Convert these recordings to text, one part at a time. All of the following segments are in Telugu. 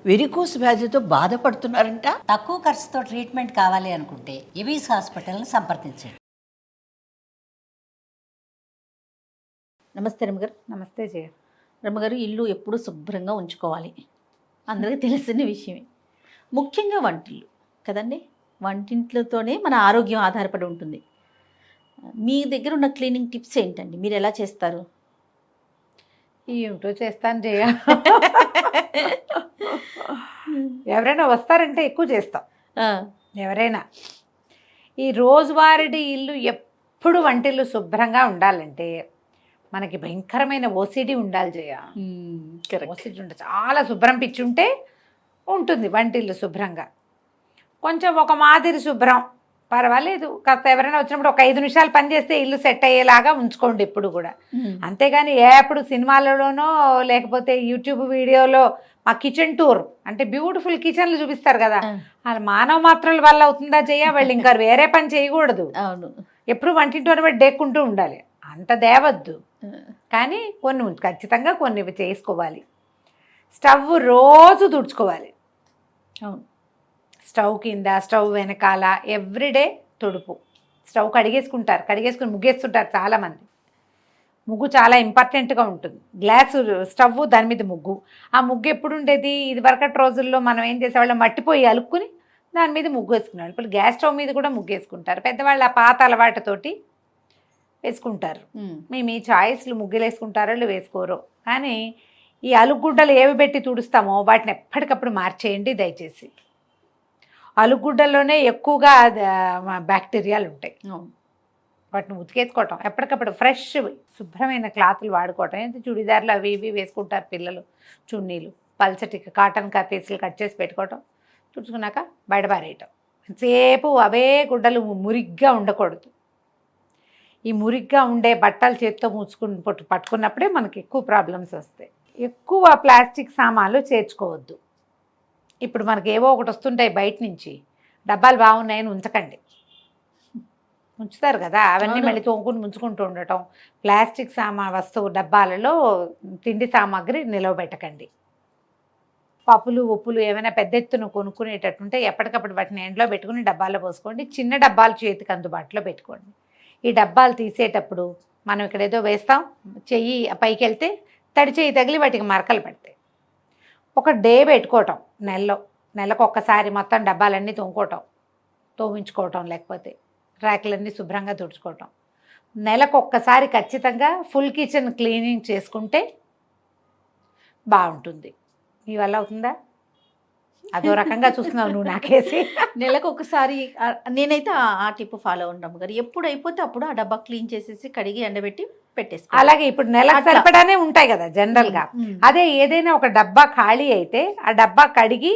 వెరికోస్ వ్యాధితో బాధపడుతున్నారంట. తక్కువ ఖర్చుతో ట్రీట్మెంట్ కావాలి అనుకుంటే ఎవిస్ హాస్పిటల్ని సంప్రదించండి. నమస్తే రమ్మగారు. నమస్తే జయ. రమ్మగారు, ఇల్లు ఎప్పుడు శుభ్రంగా ఉంచుకోవాలి, అందరికీ తెలిసిన విషయమే. ముఖ్యంగా వంటిల్లు కదండి, వంటింట్లతోనే మన ఆరోగ్యం ఆధారపడి ఉంటుంది. మీ దగ్గర ఉన్న క్లీనింగ్ టిప్స్ ఏంటండి? మీరు ఎలా చేస్తారు? ఏమిటో చేస్తాను జయ. ఎవరైనా వస్తారంటే ఎక్కువ చేస్తాం. ఎవరైనా ఈ రోజువారీ ఇల్లు ఎప్పుడు వంటిల్లు శుభ్రంగా ఉండాలంటే మనకి భయంకరమైన ఓసిడి ఉండాలి జయ. ఓసిడి ఉంటే చాలా శుభ్రం పిచ్చుంటే ఉంటుంది వంటిల్లు శుభ్రంగా. కొంచెం ఒక మాదిరి శుభ్రం పర్వాలేదు, కాస్త ఎవరైనా వచ్చినప్పుడు ఒక 5 నిమిషాలు పని చేస్తే ఇల్లు సెట్ అయ్యేలాగా ఉంచుకోండి ఎప్పుడు కూడా. అంతేగాని ఎప్పుడు సినిమాలలోనో లేకపోతే యూట్యూబ్ వీడియోలో మా కిచెన్ టూర్ అంటే బ్యూటిఫుల్ కిచెన్లు చూపిస్తారు కదా, అది మానవ మాత్రల వల్ల అవుతుందా జయ? వాళ్ళు ఇంకా వేరే పని చేయకూడదు. అవును, ఎప్పుడు వంటింటోని బట్టి డేక్కుంటూ ఉండాలి, అంత దేవద్దు. కానీ కొన్ని ఖచ్చితంగా కొన్ని చేసుకోవాలి. స్టవ్ రోజు తుడుచుకోవాలి. అవును, స్టవ్ కింద, స్టవ్ వెనకాల ఎవ్రీడే తుడుపు. స్టవ్ కడిగేసుకుని ముగ్గేస్తుంటారు చాలామంది. ముగ్గు చాలా ఇంపార్టెంట్గా ఉంటుంది. గ్లాసు స్టవ్, దాని మీద ముగ్గు. ఆ ముగ్గు ఎప్పుడు ఉండేది? ఇది వరకటి రోజుల్లో మనం ఏం చేసేవాళ్ళం, మట్టిపోయి అలుక్కుని దాని మీద ముగ్గు వేసుకునేవాళ్ళు. ఇప్పుడు గ్యాస్ స్టవ్ మీద కూడా ముగ్గు వేసుకుంటారు. పెద్దవాళ్ళు ఆ పాత అలవాటుతోటి వేసుకుంటారు. మీ చాయిస్లు ముగ్గులు వేసుకుంటారో వేసుకోరో, కానీ ఈ అలుగుడ్డలు ఏవి పెట్టి తుడుస్తామో వాటిని ఎప్పటికప్పుడు మార్చేయండి దయచేసి. అలుగుడ్డల్లోనే ఎక్కువగా బ్యాక్టీరియాలు ఉంటాయి. వాటిని ఉతికేసుకోవటం, ఎప్పటికప్పుడు ఫ్రెష్ శుభ్రమైన క్లాతులు వాడుకోవటం. ఏంటి చుడిదార్లు అవి ఇవి వేసుకుంటారు పిల్లలు, చున్నీలు, పల్చటి కాటన్ పీసులు కట్ చేసి పెట్టుకోవటం, తుడుచుకున్నాక బయటపారేయటం. సేపు అవే గుడ్డలు మురిగ్గా ఉండకూడదు. ఈ మురిగ్గా ఉండే బట్టలు చేత్తో పట్టుకున్నప్పుడే మనకి ఎక్కువ ప్రాబ్లమ్స్ వస్తాయి. ఎక్కువ ప్లాస్టిక్ సామాన్లు చేర్చుకోవద్దు. ఇప్పుడు మనకి ఏవో ఒకటి వస్తుంటాయి బయట నుంచి, డబ్బాలు బాగున్నాయని ఉంచకండి. ఉంచుతారు కదా, అవన్నీ మళ్ళీ తోముకుని ముంచుకుంటూ ఉండటం. ప్లాస్టిక్ వస్తువు డబ్బాలలో తిండి సామాగ్రి నిలవబెట్టకండి. పప్పులు ఉప్పులు ఏమైనా పెద్ద ఎత్తున కొనుక్కునేటట్టుంటే ఎప్పటికప్పుడు వాటిని ఎండలో పెట్టుకుని డబ్బాలో పోసుకోండి. చిన్న డబ్బాలు చేతికి అందుబాటులో పెట్టుకోండి. ఈ డబ్బాలు తీసేటప్పుడు మనం ఇక్కడ ఏదో వేస్తాం, చెయ్యి పైకి వెళ్తే తడి చెయ్యి తగిలి వాటికి మరకలు పడతాయి. ఒక డే పెట్టుకోవటం, నెలకు ఒక్కసారి మొత్తం డబ్బాలన్నీ తోమించుకోవటం, లేకపోతే ర్యాకులన్నీ శుభ్రంగా తుడుచుకోవటం. నెలకు ఒక్కసారి ఖచ్చితంగా ఫుల్ కిచెన్ క్లీనింగ్ చేసుకుంటే బాగుంటుంది. మీ వల్ల అవుతుందా? అదో రకంగా చూస్తున్నావు నువ్వు నాకేసి. నెలకు ఒకసారి నేనైతే ఆ టిప్ ఫాలో ఉంటాము గారు. ఎప్పుడు అయిపోతే అప్పుడు ఆ డబ్బా క్లీన్ చేసేసి కడిగి ఎండబెట్టి పెట్టేసి. అలాగే ఇప్పుడు నెలకు సరిపడానే ఉంటాయి కదా జనరల్గా. అదే ఏదైనా ఒక డబ్బా ఖాళీ అయితే ఆ డబ్బా కడిగి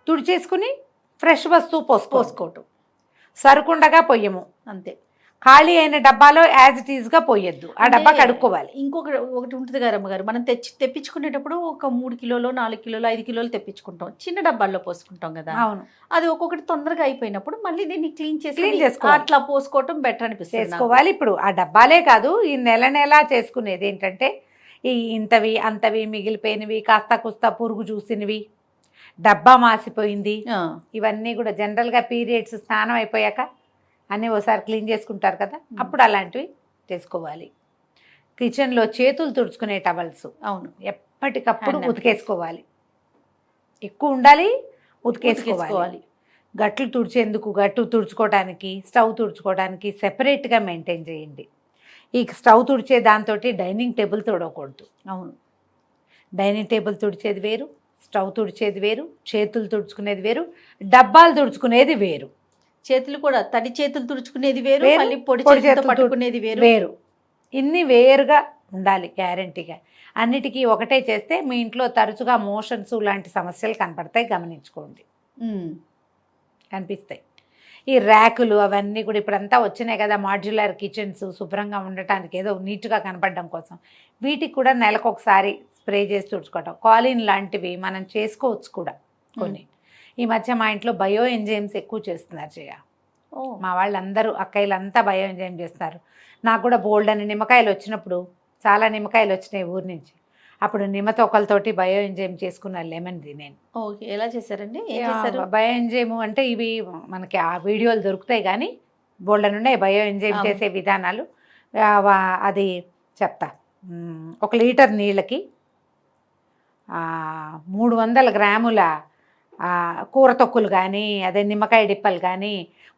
తుడిచేసుకుని ఫ్రెష్ వస్తువు పోసుకోవటం. సరుకుండగా పొయ్యము అంతే. ఖాళీ అయిన డబ్బాలో యాజ్ ఇట్ ఈజ్గా పోయొద్దు, ఆ డబ్బా కడుక్కోవాలి. ఒకటి ఉంటుంది గారు అమ్మగారు, మనం తెప్పించుకునేటప్పుడు ఒక 3 కిలోలు 4 కిలోలు 5 కిలోలు తెప్పించుకుంటాం, చిన్న డబ్బాల్లో పోసుకుంటాం కదా. అవును, అది ఒక్కొక్కటి తొందరగా అయిపోయినప్పుడు మళ్ళీ దీన్ని క్లీన్ చేసుకోవాలి. అట్లా పోసుకోవటం బెటర్ అనిపిస్తుంది. చేసుకోవాలి. ఇప్పుడు ఆ డబ్బాలే కాదు, ఈ నెల చేసుకునేది ఏంటంటే ఈ ఇంతవి అంతవి మిగిలిపోయినవి, కాస్త కుస్తా పురుగు చూసినవి, డబ్బా మాసిపోయింది, ఇవన్నీ కూడా జనరల్గా పీరియడ్స్ స్నానం అయిపోయాక అన్నీ ఒకసారి క్లీన్ చేసుకుంటారు కదా, అప్పుడు అలాంటివి చేసుకోవాలి. కిచెన్లో చేతులు తుడుచుకునే టవల్స్ అవును ఎప్పటికప్పుడు ఉతికేసుకోవాలి. ఎక్కువ ఉండాలి, ఉతికేసుకోవాలి. గట్లు తుడుచుకోవడానికి, స్టవ్ తుడుచుకోవడానికి సెపరేట్గా మెయింటైన్ చేయండి. ఈ స్టవ్ తుడిచే దాంతో డైనింగ్ టేబుల్ తుడవకూడదు. అవును, డైనింగ్ టేబుల్ తుడిచేది వేరు, స్టవ్ తుడిచేది వేరు, చేతులు తుడుచుకునేది వేరు, డబ్బాలు తుడుచుకునేది వేరు. చేతులు కూడా తడి చేతులు తుడుచుకునేది వేరు, మళ్ళీ పొడి చేతులతో పట్టుకునేది వేరు. ఇన్ని వేరుగా ఉండాలి గ్యారంటీగా. అన్నిటికీ ఒకటే చేస్తే మీ ఇంట్లో తరచుగా మోషన్స్ లాంటి సమస్యలు కనపడతాయి, గమనించుకోండి. కనిపిస్తాయి. ఈ ర్యాకులు అవన్నీ కూడా ఇప్పుడంతా వచ్చినాయి కదా, మాడ్యులర్ కిచెన్స్ శుభ్రంగా ఉండటానికి, ఏదో నీట్గా కనపడడం కోసం. వీటికి కూడా నెలకు ఒకసారి స్ప్రే చేసి తుడుచుకోవటం. కాలిన్ లాంటివి మనం చేసుకోవచ్చు కూడా కొన్ని. ఈ మధ్య మా ఇంట్లో బయో ఎంజైమ్స్ ఎక్కువ చేస్తున్నారు జయ. మా వాళ్ళందరూ అక్కయ్యలంతా బయో ఎంజైమ్ చేస్తున్నారు. నాకు కూడా బోల్డ్ అని నిమ్మకాయలు వచ్చినప్పుడు, చాలా నిమ్మకాయలు వచ్చినాయి ఊరి నుంచి, అప్పుడు నిమ్మతోకలతోటి బయో ఎంజైమ్ చేసుకున్న లెమన్ది నేను. ఓకే, ఎలా చేశారండి? ఏం చేశారు? బయో ఎంజైమ్ అంటే ఇవి మనకి ఆ వీడియోలు దొరుకుతాయి, కానీ బోల్డెన్ ఉన్నాయి బయో ఎంజైమ్ చేసే విధానాలు. అది చెప్తా. 1 లీటర్ నీళ్ళకి 300 గ్రాముల కూర తొక్కులు కానీ, అదే నిమ్మకాయ డిప్పలు కానీ,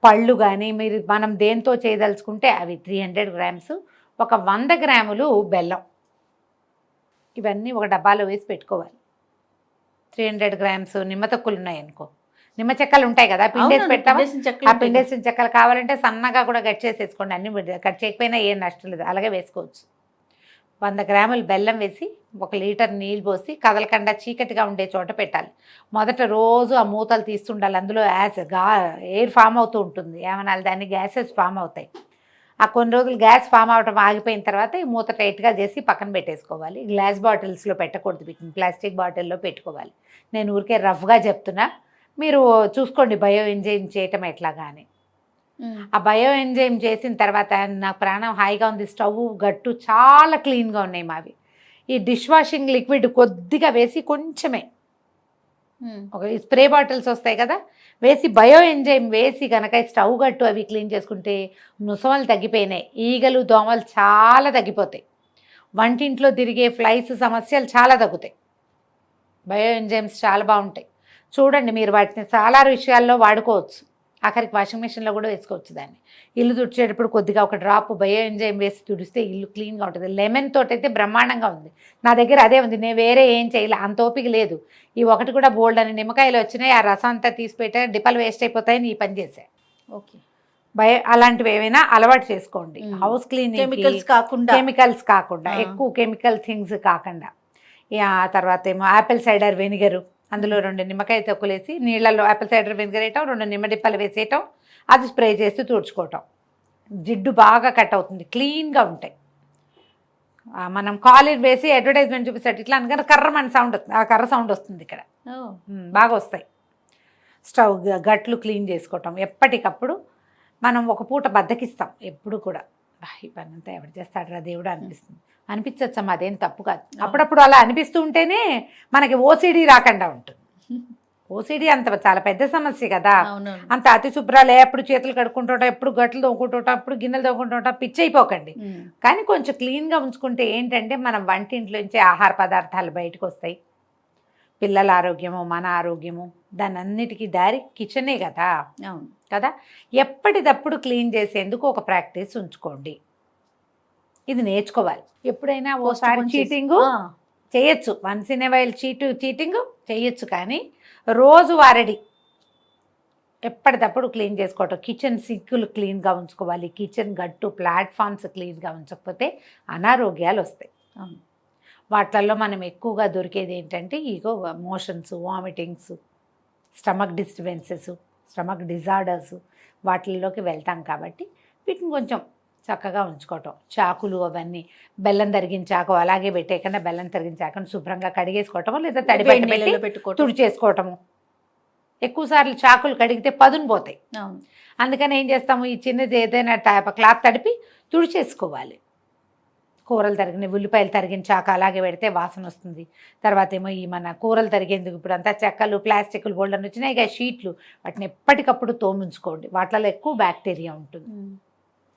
పళ్ళు కానీ, మనం దేంతో చేయదలుచుకుంటే అవి 300 గ్రామ్స్, ఒక 100 గ్రాములు బెల్లం, ఇవన్నీ ఒక డబ్బాలో వేసి పెట్టుకోవాలి. 300 గ్రామ్స్ నిమ్మ తొక్కులు ఉన్నాయనుకో, నిమ్మ చెక్కలు ఉంటాయి కదా, పిండేసి పెట్టావా, ఆ పిండేసిన చెక్కలు కావాలంటే సన్నగా కూడా కట్ చేసేసుకోండి. అన్ని కట్ చేయకపోయినా ఏం నష్టం లేదు, అలాగే వేసుకోవచ్చు. 100 గ్రాములు బెల్లం వేసి 1 లీటర్ నీళ్ళు పోసి కదలకుండా చీకటిగా ఉండే చోట పెట్టాలి. మొదట రోజు ఆ మూతలు తీస్తుండాలి. అందులో ఎయిర్ ఫామ్ అవుతూ ఉంటుంది, ఏమనాలి దాన్ని, గ్యాసెస్ ఫామ్ అవుతాయి. ఆ కొన్ని రోజులు గ్యాస్ ఫామ్ అవటం ఆగిపోయిన తర్వాత ఈ మూత టైట్గా చేసి పక్కన పెట్టేసుకోవాలి. గ్లాస్ బాటిల్స్లో పెట్టకూడదు, వీటిని ప్లాస్టిక్ బాటిల్లో పెట్టుకోవాలి. నేను ఊరికే రఫ్గా చెప్తున్నా, మీరు చూసుకోండి బయో ఎంజైమ్ చేయటం ఎట్లాగా అని. ఆ బయో ఎంజైమ్ చేసిన తర్వాత నాకు ప్రాణం హాయిగా ఉంది. స్టవ్ గట్టు చాలా క్లీన్గా ఉన్నాయి మావి. ఈ డిష్ వాషింగ్ లిక్విడ్ కొద్దిగా వేసి, కొంచెమే ఒక స్ప్రే బాటిల్స్ వస్తాయి కదా, వేసి బయో ఎంజైమ్ వేసి కనుక స్టవ్ గట్టు అవి క్లీన్ చేసుకుంటే ముసమలు తగ్గిపోయినాయి, ఈగలు దోమలు చాలా తగ్గిపోతాయి, వంటింట్లో తిరిగే ఫ్లైస్ సమస్యలు చాలా తగ్గుతాయి. బయో ఎంజైమ్స్ చాలా బాగుంటాయి. చూడండి, మీరు వాటిని చాలా విషయాల్లో వాడుకోవచ్చు. ఆఖరికి వాషింగ్ మిషన్లో కూడా వేసుకోవచ్చు దాన్ని. ఇల్లు తుడిచేటప్పుడు కొద్దిగా ఒక డ్రాప్ బయో ఎంజైమ్ వేసి తుడిస్తే ఇల్లు క్లీన్గా ఉంటుంది. లెమన్ తోటి అయితే బ్రహ్మాండంగా ఉంది. నా దగ్గర అదే ఉంది, నేను వేరే ఏం చేయలే, అంత ఓపిక లేదు. ఈ ఒకటి కూడా బోల్డ్ అని నిమ్మకాయలు వచ్చినాయి, ఆ రసం అంతా తీసి పెట్టా, డిప్పలు వేస్ట్ అయిపోతాయని ఈ పని చేశా. ఓకే, అలాంటివి ఏమైనా అలవాటు చేసుకోండి. హౌస్ క్లీనింగ్ కెమికల్స్ కాకుండా ఎక్కువ కెమికల్ థింగ్స్ కాకుండా. తర్వాత ఏమో యాపిల్ సైడర్ వెనిగరు, అందులో 2 నిమ్మకాయ తొక్కులేసి నీళ్ళల్లో యాపిల్ సైడర్ వెనిగర్ వేయటం, 2 నిమ్మ డిప్పలు వేసేయటం, అది స్ప్రే చేసి తుడుచుకోవటం. జిడ్డు బాగా కట్ అవుతుంది, క్లీన్గా ఉంటాయి. మనం కాలర్ వేసి అడ్వర్టైజ్మెంట్ చూపిస్తాడు ఇట్లా అందుకని కర్రమని సౌండ్ వస్తుంది, ఆ కర్ర సౌండ్ వస్తుంది ఇక్కడ, బాగా వస్తాయి. స్టవ్ గట్లు క్లీన్ చేసుకోవటం ఎప్పటికప్పుడు. మనం ఒక పూట బద్దకిస్తాం ఎప్పుడు కూడా, ఈ పని అంతా ఎవరు చేస్తాడరా దేవుడు అనిపిస్తుంది. అనిపించచ్చమ్మా, అదేం తప్పు కాదు. అప్పుడప్పుడు అలా అనిపిస్తూ ఉంటేనే మనకి ఓసిడి రాకుండా ఉంటుంది. ఓసిడి అంత చాలా పెద్ద సమస్య కదా, అంత అతి శుభ్రాలు, ఎప్పుడు చేతులు కడుక్కుంటుంటాం, ఎప్పుడు గట్లు తోముకుంటుంటాం, ఎప్పుడు గిన్నెలు తోముకుంటుంటాం, పిచ్చి అయిపోకండి. కానీ కొంచెం క్లీన్గా ఉంచుకుంటే ఏంటంటే మనం వంటింట్లోంచి ఆహార పదార్థాలు బయటకు వస్తాయి. పిల్లల ఆరోగ్యము, మన ఆరోగ్యము, దాని అన్నిటికీ దారి కిచెనే కదా. కదా, ఎప్పటిదప్పుడు క్లీన్ చేసేందుకు ఒక ప్రాక్టీస్ ఉంచుకోండి. ఇది నేర్చుకోవాలి. ఎప్పుడైనా ఓసారి చీటింగ్ చేయొచ్చు, once in a while cheating చేయొచ్చు, కానీ రోజు వారడి ఎప్పటికప్పుడు క్లీన్ చేసుకోవటం. కిచెన్ సింకులు క్లీన్గా ఉంచుకోవాలి, కిచెన్ గట్టు ప్లాట్ఫామ్స్ క్లీన్గా ఉంచకపోతే అనారోగ్యాలు వస్తాయి. వాటిల్లో మనం ఎక్కువగా దొరికేది ఏంటంటే ఇగో motions, vomitings, stomach disturbances, stomach disorders, వాటిల్లోకి వెళ్తాం. కాబట్టి వీటిని కొంచెం చక్కగా ఉంచుకోవటం. చాకులు అవన్నీ, బెల్లం తరిగిన చాకు అలాగే పెట్టేకన్నా బెల్లం తరిగిన చాకుని శుభ్రంగా కడిగేసుకోవటము, లేదా తడిపెట్టి తుడిచేసుకోవటము. ఎక్కువసార్లు చాకులు కడిగితే పదును పోతాయి. అందుకని ఏం చేస్తాము, ఈ చిన్నది ఏదైనా క్లాత్ తడిపి తుడిచేసుకోవాలి. కూరలు తరిగిన, ఉల్లిపాయలు తరిగిన చాకు అలాగే పెడితే వాసన వస్తుంది. తర్వాత ఏమో ఈ మన కూరలు తరిగేందుకు ఇప్పుడు అంతా చెక్కలు, ప్లాస్టిక్లు బోల్డన్ వచ్చినాయి, ఇక షీట్లు, వాటిని ఎప్పటికప్పుడు తోముంచుకోండి. వాటిలో ఎక్కువ బ్యాక్టీరియా ఉంటుంది.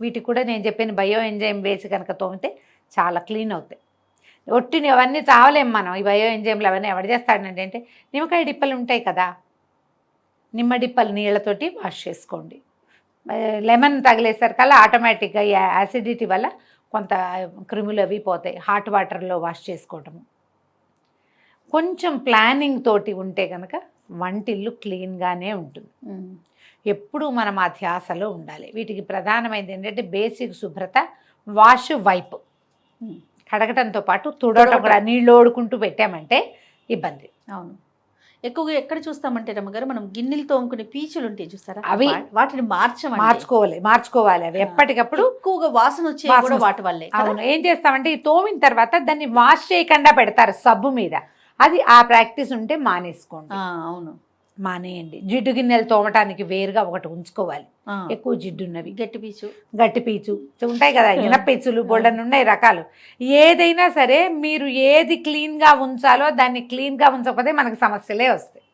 వీటికి కూడా నేను చెప్పిన బయో ఎంజైమ్ వేసి కనుక తోమితే చాలా క్లీన్ అవుతాయి. ఒట్టిని అవన్నీ చావలేము మనం, ఈ బయో ఎంజైమ్లు అవన్నీ ఎవరు చేస్తాడంటే అంటే నిమ్మకాయ డిప్పలు ఉంటాయి కదా, నిమ్మ డిప్పలు నీళ్ళతోటి వాష్ చేసుకోండి. లెమన్ తగిలేసరికల్లా ఆటోమేటిక్గా ఈ యాసిడిటీ వల్ల కొంత క్రిములు అవి పోతాయి. హాట్ వాటర్లో వాష్ చేసుకోవటము. కొంచెం ప్లానింగ్ తోటి ఉంటే కనుక వంటిల్లు క్లీన్గానే ఉంటుంది. ఎప్పుడు మనం ఆ ధ్యాసలో ఉండాలి. వీటికి ప్రధానమైనది ఏంటంటే బేసిక్ శుభ్రత, వాష్, వైప్, కడగటంతో పాటు తుడవటం కూడా. నీళ్ళు ఓడుకుంటూ పెట్టామంటే ఇబ్బంది. అవును, ఎక్కువగా ఎక్కడ చూస్తామంటే రమ్మగారు, మనం గిన్నెలు తోముకునే పీచులు ఉంటాయి చూస్తారా, అవి వాటిని మార్చుకోవాలి. అవి ఎప్పటికప్పుడు ఎక్కువగా వాసన వచ్చే కూడా వాటి వల్లే. అవును, ఏం చేస్తామంటే ఈ తోమిన తర్వాత దాన్ని వాష్ చేయకుండా పెడతారు సబ్బు మీద, అది ఆ ప్రాక్టీస్ ఉంటే మానేసుకోండి. అవును, మానేయండి. జిడ్డు గిన్నెలు తోమటానికి వేరుగా ఒకటి ఉంచుకోవాలి, ఆ, ఎక్కువ జిడ్డు ఉన్నవి. గట్టి పీచు. గట్టి పీచు ఉంటాయి కదా, ఇనపీచులు బొళ్ళని ఉన్నాయి రకాలు. ఏదైనా సరే మీరు ఏది క్లీన్గా ఉంచాలో దాన్ని క్లీన్గా ఉంచకపోతే మనకు సమస్యలే వస్తాయి.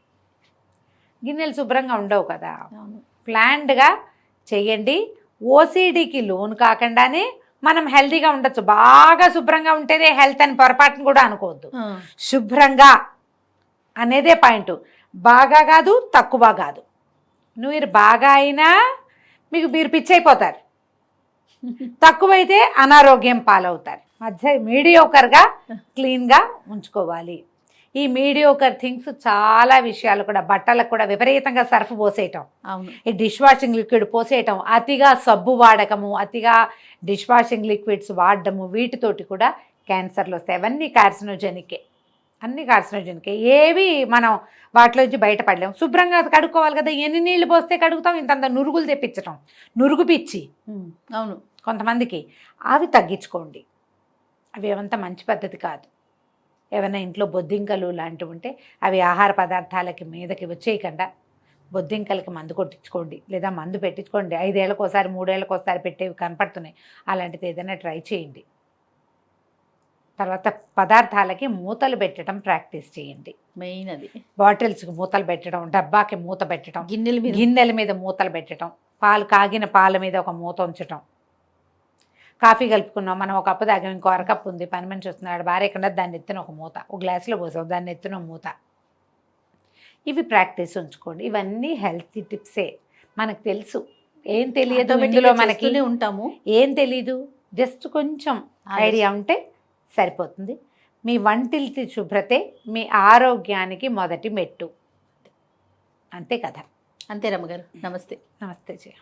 గిన్నెలు శుభ్రంగా ఉండవు కదా. అవును. ప్లాన్డ్గా చేయండి. ఓసిడికి లోన్ కాకుండానే మనం హెల్తీగా ఉండొచ్చు. బాగా శుభ్రంగా ఉంటేనే హెల్త్ అని పొరపాటును కూడా అనుకోవద్దు. ఆ, శుభ్రంగా అనేదే పాయింట్. బాగా కాదు, తక్కువ కాదు. మీరు బాగా అయినా మీరు పిచ్చైపోతారు, తక్కువైతే అనారోగ్యం పాలవుతారు. మధ్య మీడియోకర్గా క్లీన్గా ఉంచుకోవాలి. ఈ మీడియోకర్ థింగ్స్ చాలా విషయాలు కూడా, బట్టలకు కూడా విపరీతంగా సర్ఫ్ పోసేయటం, అవును. ఈ డిష్ వాషింగ్ లిక్విడ్ పోసేయటం, అతిగా సబ్బు వాడకము, అతిగా డిష్ వాషింగ్ లిక్విడ్స్ వాడడము, వీటితోటి కూడా క్యాన్సర్లు వస్తాయి. అవన్నీ కార్సినోజెనికే, అన్ని కార్సినోజెనికే. ఏవి మనం వాటిలోంచి బయటపడలేము. శుభ్రంగా కడుక్కోవాలి కదా. ఎన్ని నీళ్లు పోస్తే కడుగుతాం? ఇంతంత నురుగులు తెప్పించటం, నురుగు పిచ్చి అవును. కొంతమందికి. అవి తగ్గించుకోండి. అవి ఏమంత మంచి పద్ధతి కాదు. ఏమైనా ఇంట్లో బొద్దింకలు లాంటివి ఉంటే అవి ఆహార పదార్థాలకి మీదకి వచ్చేయకుండా బొద్దింకలకి మందు కొట్టించుకోండి, లేదా మందు పెట్టించుకోండి. 5 ఏళ్ళకోసారి 3 ఏళ్ళకోసారి పెట్టేవి కనపడుతున్నాయి, అలాంటిది ఏదైనా ట్రై చేయండి. తర్వాత పదార్థాలకి మూతలు పెట్టడం ప్రాక్టీస్ చేయండి. మెయిన్ అది. బాటిల్స్కి మూతలు పెట్టడం, డబ్బాకి మూత పెట్టడం, గిన్నెల గిన్నెల మీద మూతలు పెట్టడం, కాగిన పాల మీద ఒక మూత ఉంచటం. కాఫీ కలుపుకున్నాం, మనం ఒక కప్పు తాగాం, ఇంకో అరకప్పు ఉంది, పని మనిషి వస్తున్నాడు, భార్య ఎక్కడ, దాన్ని ఎత్తున ఒక మూత, ఒక గ్లాసులో పోసాం, దాన్ని ఎత్తున మూత. ఇవి ప్రాక్టీస్ ఉంచుకోండి. ఇవన్నీ హెల్తీ టిప్సే. మనకు తెలుసు, ఏం తెలియదు ఇందులో మనకి, ఉంటాము. ఏం తెలీదు, జస్ట్ కొంచెం ఐడియా ఉంటే సరిపోతుంది. మీ వంటిల్తి శుభ్రతే మీ ఆరోగ్యానికి మొదటి మెట్టు. అంతే కదా. అంతే రమ్మగారు. నమస్తే. నమస్తే జయ.